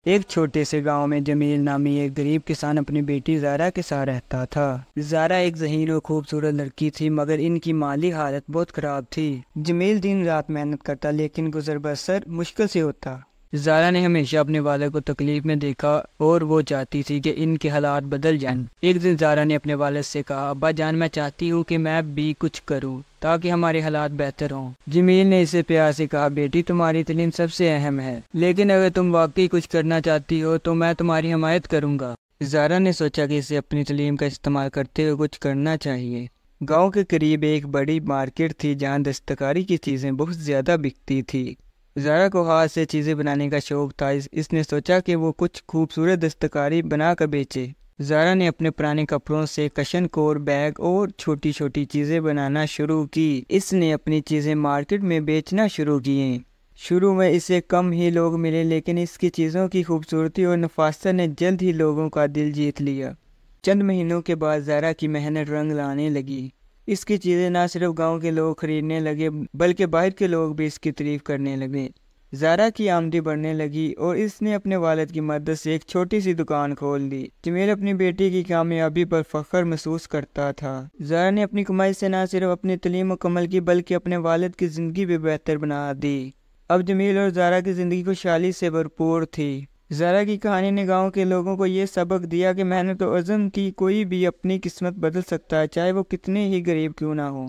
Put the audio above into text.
ایک چھوٹے سے گاؤں میں جمیل نامی ایک غریب کسان اپنی بیٹی زارا کے ساتھ رہتا تھا۔ زارا ایک ذہین اور خوبصورت لڑکی تھی، مگر ان کی مالی حالت بہت خراب تھی۔ جمیل دن رات محنت کرتا، لیکن گزر بسر مشکل سے ہوتا۔ زارا نے ہمیشہ اپنے والد کو تکلیف میں دیکھا اور وہ چاہتی تھی کہ ان کے حالات بدل جائیں۔ ایک دن زارا نے اپنے والد سے کہا، ابا جان، میں چاہتی ہوں کہ میں بھی کچھ کروں تاکہ ہمارے حالات بہتر ہوں۔ جمیل نے اسے پیار سے کہا، بیٹی، تمہاری تعلیم سب سے اہم ہے، لیکن اگر تم واقعی کچھ کرنا چاہتی ہو تو میں تمہاری حمایت کروں گا۔ زارا نے سوچا کہ اسے اپنی تعلیم کا استعمال کرتے ہوئے کچھ کرنا چاہیے۔ گاؤں کے قریب ایک بڑی مارکیٹ تھی جہاں دستکاری کی چیزیں بہت زیادہ بکتی تھی۔ زارا کو ہاتھ سے چیزیں بنانے کا شوق تھا، اس نے سوچا کہ وہ کچھ خوبصورت دستکاری بنا کر بیچے۔ زارا نے اپنے پرانے کپڑوں سے کشن کور، بیگ اور چھوٹی چھوٹی چیزیں بنانا شروع کی۔ اس نے اپنی چیزیں مارکیٹ میں بیچنا شروع کیں۔ شروع میں اسے کم ہی لوگ ملے، لیکن اس کی چیزوں کی خوبصورتی اور نفاست نے جلد ہی لوگوں کا دل جیت لیا۔ چند مہینوں کے بعد زارا کی محنت رنگ لانے لگی۔ اس کی چیزیں نہ صرف گاؤں کے لوگ خریدنے لگے بلکہ باہر کے لوگ بھی اس کی تعریف کرنے لگے۔ زارا کی آمدنی بڑھنے لگی اور اس نے اپنے والد کی مدد سے ایک چھوٹی سی دکان کھول دی۔ جمیل اپنی بیٹی کی کامیابی پر فخر محسوس کرتا تھا۔ زارا نے اپنی کمائی سے نہ صرف اپنی تعلیم مکمل کی بلکہ اپنے والد کی زندگی بھی بہتر بنا دی۔ اب جمیل اور زارا کی زندگی خوشحالی سے بھرپور تھی۔ زارا کی کہانی نے گاؤں کے لوگوں کو یہ سبق دیا کہ محنت و عزم کی کوئی بھی اپنی قسمت بدل سکتا ہے، چاہے وہ کتنے ہی غریب کیوں نہ ہو۔